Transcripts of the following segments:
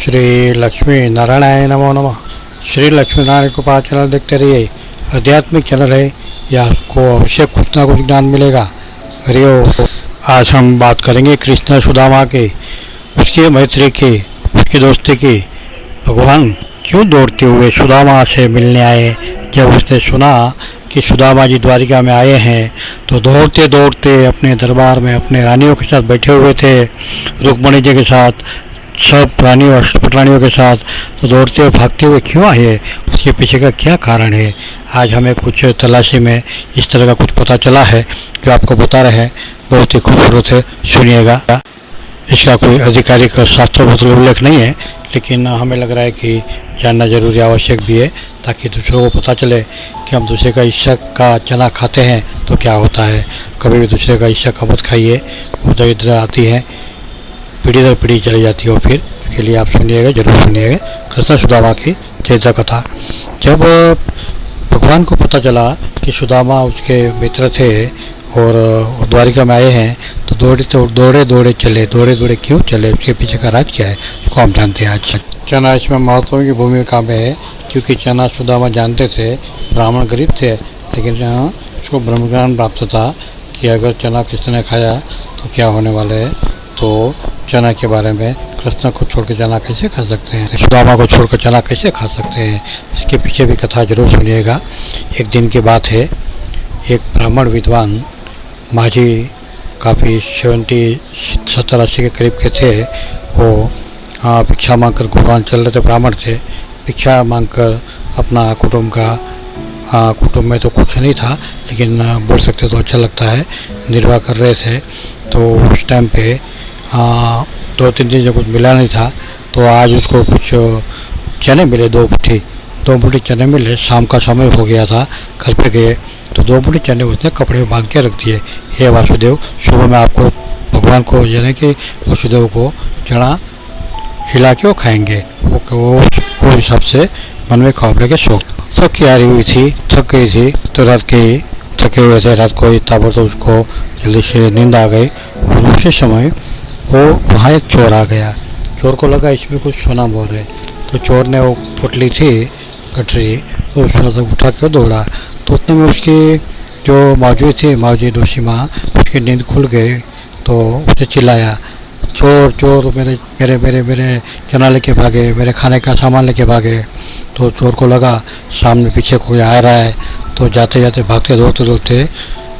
श्री लक्ष्मी नारायणाय नमो नमः। श्री लक्ष्मी नारायण कृपा चैनल देखते रहिए। आध्यात्मिक चैनल है, यह आपको अवश्य कुछ ना कुछ ज्ञान मिलेगा। हरिओम। आज हम बात करेंगे कृष्ण सुदामा के, उसके मैत्री की, उसकी दोस्ती की। भगवान क्यों दौड़ते हुए सुदामा से मिलने आए? जब उसने सुना कि सुदामा जी द्वारिका में आए हैं तो दौड़ते दौड़ते अपने दरबार में अपने रानियों के साथ बैठे हुए थे, रुक्मणी जी के साथ, सब प्राणियों अष्टपटरानियों के साथ। तो दौड़ते हुए भागते हुए क्यों आए, उसके पीछे का क्या कारण है? आज हमें कुछ तलाशी में इस तरह का कुछ पता चला है जो आपको बता रहे हैं। बहुत ही खूबसूरत है, सुनिएगा। इसका कोई आधिकारिक शास्त्रों में उल्लेख नहीं है, लेकिन हमें लग रहा है कि जानना जरूरी आवश्यक भी है, ताकि दूसरों को पता चले कि हम दूसरे का हिस्सा का चना खाते हैं तो क्या होता है। कभी भी दूसरे का हिस्सा का मत खाइए, वो दरिद्र आती है, पीढ़ी दर पीढ़ी चली जाती है। फिर इसके लिए आप सुनिएगा, जरूर सुनिएगा कृष्ण सुदामा की चरित्र कथा। जब भगवान को पता चला कि सुदामा उसके मित्र थे और द्वारिका में आए हैं तो दौड़े दौड़े चले। दौड़े दौड़े क्यों चले, उसके पीछे का राज क्या है, उसको हम जानते हैं आज। चना इसमें महत्व की भूमिका में है, क्योंकि चना सुदामा जानते थे, ब्राह्मण गरीब थे, लेकिन उसको ब्रह्म ज्ञान प्राप्त था कि अगर चना कृष्ण ने खाया तो क्या होने वाला है। तो चना के बारे में, कृष्ण को छोड़कर चना कैसे खा सकते हैं, सुदामा को छोड़कर चना कैसे खा सकते हैं, इसके पीछे भी कथा जरूर सुनिएगा। एक दिन की बात है, एक ब्राह्मण विद्वान माझी, काफ़ी 70-80 के करीब के थे, वो भिक्षा मांगकर गुरुवान चल रहे थे। ब्राह्मण थे, भिक्षा मांगकर अपना कुटुंब में तो कुछ नहीं था, लेकिन बोल सकते तो अच्छा लगता है, निर्वाह कर रहे थे। तो उस टाइम पे 2-3 दिन जब कुछ मिला नहीं था, तो आज उसको कुछ चने मिले, 2 मुट्ठी चने मिले। शाम का समय हो गया था, घर पे गए तो 2 मुट्ठी चने उसने कपड़े में बांध के रख दिए। हे वासुदेव, सुबह में आपको भगवान को यानी कि वासुदेव को चना खिला के वो खाएंगे। वो हिसाब से मन में खाने के शौक की आ रही हुई थी, थक गई थी, तो रात के थके हुए थे, रात को ताबड़तोड़ उसको जल्दी से नींद आ गई। और उसी समय वो वहाँ एक चोर आ गया। चोर को लगा इसमें कुछ सोना मोहर है, तो चोर ने वो पुटली थी गठरी, तो उसको उठा के दौड़ा। तो उतने में उसकी जो मौजूद थी, मौजूद दोषी माँ, उसकी नींद खुल गई। तो उसने चिल्लाया, चोर चोर, मेरे मेरे मेरे मेरे चना लेके भागे, मेरे खाने का सामान लेके भागे। तो चोर को लगा सामने पीछे कोई आ रहा है, तो जाते जाते भागते दौड़ते दौड़ते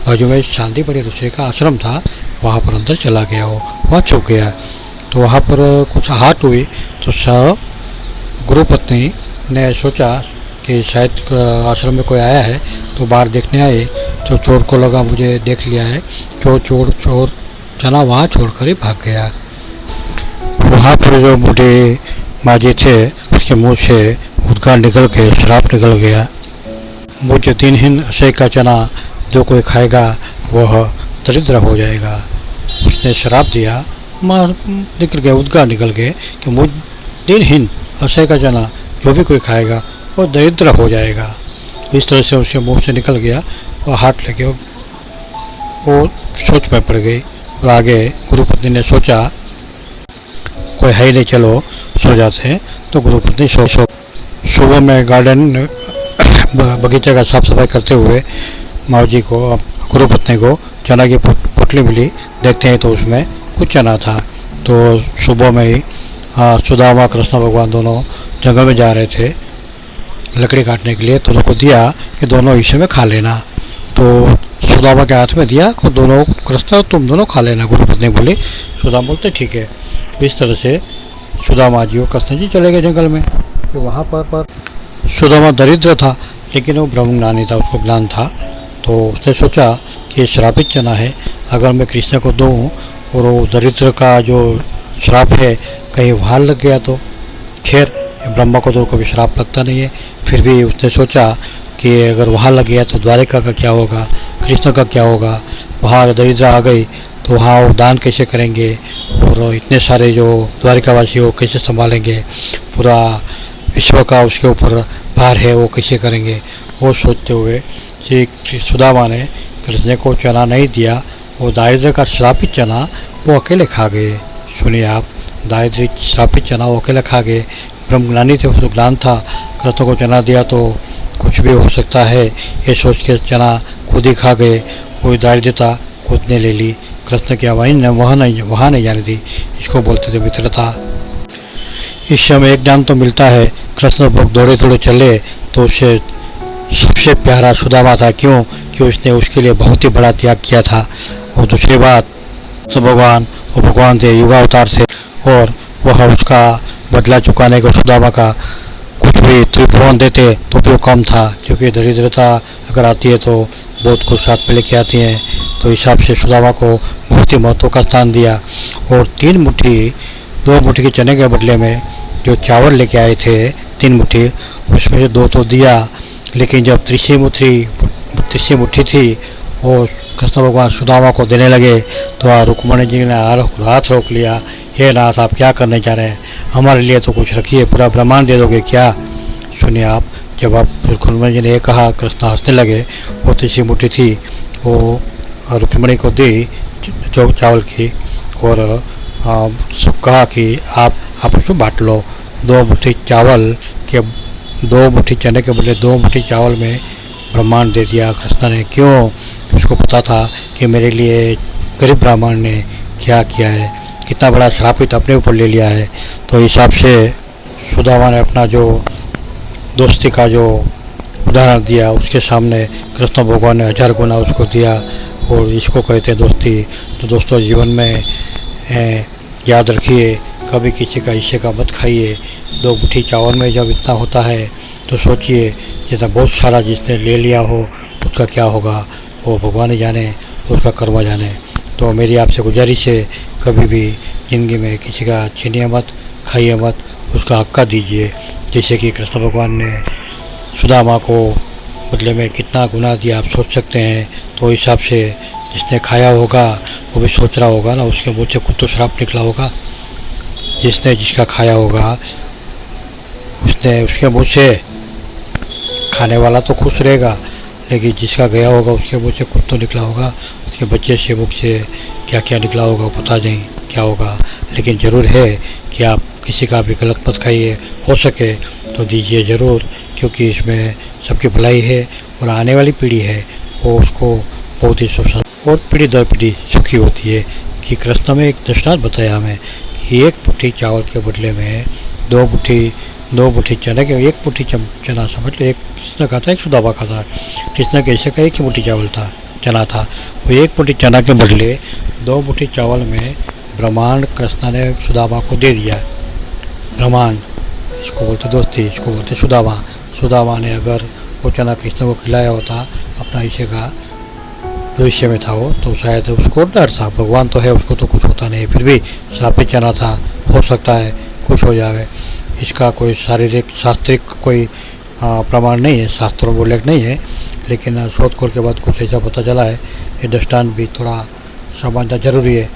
बाजू में शांतिपड़ी ऋषि का आश्रम था, वहाँ पर अंदर चला गया। वो वहाँ छुप गया। तो वहाँ पर कुछ आहट हुई, तो गुरु पत्नी ने सोचा कि शायद आश्रम में कोई आया है, तो बाहर देखने आए। तो चोर को लगा मुझे देख लिया है, चोर चना वहाँ छोड़कर ही भाग गया। वहाँ पर जो बूढ़े माजी थे, उसके मुंह से उद्गार निकल के श्राप निकल गया, मुझे दिनहीन अशय का चना जो कोई खाएगा वह दरिद्र हो जाएगा। उसने श्राप दिया, निकल गया, उद्गार निकल गए कि मुझ दिनहीन अशय का चना जो भी कोई खाएगा वो दरिद्र हो जाएगा। इस तरह से उसके मुंह से निकल गया और हाथ लगे वो सोच में पड़ गई। और आगे गुरुपत्नी ने सोचा कोई है ही नहीं, चलो सो जाते हैं। तो गुरुपत्नी सुबह में गार्डन बगीचे का साफ सफाई करते हुए माऊजी को, गुरुपत्नी को चना की पोटली मिली। देखते हैं तो उसमें कुछ चना था। तो सुबह में ही सुदामा कृष्ण भगवान दोनों जंगल में जा रहे थे लकड़ी काटने के लिए, तो उनको दिया कि दोनों हिस्से में खा लेना। तो सुदामा के हाथ में दिया को दोनों, कृष्ण तुम दोनों खा लेना, गुरुपत्नी बोली। सुदामा बोलते ठीक है। इस तरह से सुदामा जी और कृष्ण जी चले गए जंगल में। तो वहाँ पर सुदामा दरिद्र था, लेकिन वो ब्रह्मज्ञानी था, उसको ज्ञान था। तो उसने सोचा कि श्रापित चना है, अगर मैं कृष्ण को दूँ और वो दरिद्र का जो श्राप है कहीं वहाँ लग गया तो। खैर ब्रह्मा को तो कभी श्राप लगता नहीं है, फिर भी उसने सोचा कि अगर वहाँ लग गया तो द्वारिका का क्या होगा, कृष्ण का क्या होगा। वहाँ दरिद्र आ गई तो वहाँ वो दान कैसे करेंगे, और इतने सारे जो द्वारिकावासी वो कैसे संभालेंगे, पूरा विश्व का उसके ऊपर भार है, वो कैसे करेंगे। वो सोचते हुए श्री सुदामा ने कृष्ण को चना नहीं दिया, वो दारिद्र का श्रापित चना वो अकेले खा गए। सुनिए आप, दारिद्र्य श्रापित चना वो अकेला खा गए। ब्रह्मज्ञानी थे, उसको ज्ञान था, कृष्ण को चना दिया तो कुछ भी हो सकता है, ये सोच के चना खुद ही खा गए। वही दारिद्र्यता खुद ने ले ली, कृष्ण की आवाज़ वहाँ नहीं जानी थी। इसको बोलते थे मित्रता। इस समय एक ज्ञान तो मिलता है, कृष्ण भक्त दौड़े थोड़े चले तो उससे सबसे प्यारा सुदामा था। क्यों? कि उसने उसके लिए बहुत ही बड़ा त्याग किया था। और दूसरी बात, तो भगवान थे, युगावतार थे, और वह उसका बदला चुकाने को सुदामा का कुछ भी त्रिभुवन देते तो भी वो कम था, क्योंकि दरिद्रता अगर आती है तो बहुत कुछ साथ में लेके आती है। तो हिसाब से सुदामा को बहुत ही महत्व का स्थान दिया। और 2 मुट्ठी के चने के बदले में जो चावल लेके आए थे 3 मुट्ठी, उसमें से 2 तो दिया, लेकिन जब तीसरी मुट्ठी थी वो कृष्ण भगवान सुदामा को देने लगे तो रुक्मणी जी ने हाथ रोक लिया। हे नाथ, आप क्या करने जा रहे हैं? हमारे लिए तो कुछ रखिए, पूरा ब्रह्मांड दे दोगे क्या? सुनिए आप, जब आप रुक्मणी जी ने ये कहा, कृष्ण हंसने लगे। वो तीसरी मुट्ठी थी वो रुक्मणी को दी चावल की, और कहा कि आप उसको बांट लो। 2 मुट्ठी चावल के 2 मुट्ठी चने के बदले 2 मुट्ठी चावल में ब्रह्मांड दे दिया कृष्ण ने। क्यों? उसको पता था कि मेरे लिए गरीब ब्राह्मण ने क्या किया है, कितना बड़ा श्रापित अपने ऊपर ले लिया है। तो हिसाब से सुदामा ने अपना जो दोस्ती का जो उदाहरण दिया, उसके सामने कृष्ण भगवान ने 1000 गुना उसको दिया। और इसको कहते हैं दोस्ती। तो दोस्तों, जीवन में याद रखिए, कभी किसी का हिस्से का मत खाइए। 2 मुट्ठी चावल में जब इतना होता है तो सोचिए, जैसा बहुत सारा जिसने ले लिया हो उसका क्या होगा, वो भगवान ही जाने, उसका कर्म जाने। तो मेरी आपसे गुजारिश है, कभी भी ज़िंदगी में किसी का छीनिए मत, खाइए मत, उसका हक्का दीजिए। जैसे कि कृष्ण भगवान ने सुदामा को बदले में कितना गुना दिया, आप सोच सकते हैं। तो हिसाब से जिसने खाया होगा वो भी सोच रहा होगा ना, उसके मुँह से कुछ तो श्राप निकला होगा। जिसका खाया होगा उसके मुँह से खाने वाला तो खुश रहेगा, लेकिन जिसका गया होगा उसके मुँह से कुछ तो निकला होगा, उसके बच्चे से मुख से क्या क्या निकला होगा पता नहीं क्या होगा। लेकिन ज़रूर है कि आप किसी का भी गलत मत खाइए, हो सके तो दीजिए ज़रूर, क्योंकि इसमें सबकी भलाई है और आने वाली पीढ़ी है वो उसको बहुत ही सुख और पीढ़ी दर पीढ़ी सुखी होती है। कि कृष्ण में एक दृष्टांत बताया हमें कि 1 मुट्ठी चावल के बदले में 2 मुट्ठी चने के, 1 मुट्ठी चना समझ लो, एक कृष्ण खाता, एक सुदामा खाता। कृष्ण के हिस्से का 1 ही मुट्ठी चावल था, चना था। वो 1 मुट्ठी चना के बदले 2 मुट्ठी चावल में ब्रह्मांड कृष्ण ने सुदामा को दे दिया। ब्रह्मांड, इसको बोलते दोस्ती, इसको बोलते सुदामा। सुदामा ने अगर वो चना कृष्ण को खिलाया होता अपना हिस्से का, जो हिस्से में था वो, तो शायद उसको डर था। भगवान तो है, उसको तो कुछ होता नहीं, फिर भी श्रापित चना था, हो सकता है कुछ हो जाए। इसका कोई शारीरिक शास्त्रिक कोई प्रमाण नहीं है, शास्त्रों में उल्लेख नहीं है, लेकिन शोध खोल के बाद कुछ ऐसा पता चला है। ये दृष्टांत भी थोड़ा समझना जरूरी है,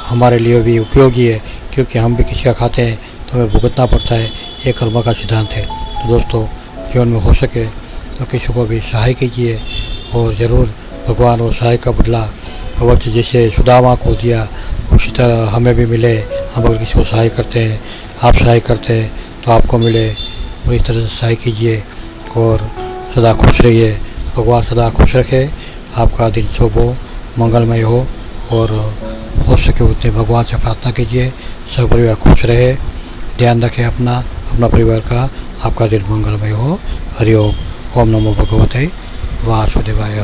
हमारे लिए भी उपयोगी है, क्योंकि हम भी किसी का खाते हैं तो हमें भुगतना पड़ता है। ये कर्म का सिद्धांत है। तो दोस्तों, जीवन में हो सके तो किसी को भी सहाय कीजिए, और ज़रूर भगवान वो सहाय का बदला अवश्य जैसे सुदामा को दिया उसी तरह हमें भी मिले। हम अगर किसी को सहाय करते हैं, आप सहाय करते हैं तो आपको मिले, और इस तरह से सहाय कीजिए और सदा खुश रहिए। भगवान सदा खुश रखे, आपका दिन शुभ हो, मंगलमय हो, और हो सके उतने भगवान से प्रार्थना कीजिए सब परिवार खुश रहे। ध्यान रखें अपना परिवार का। आपका दिन मंगलमय हो। हरि ओम। ओम नमो भगवते वासुदेवाय।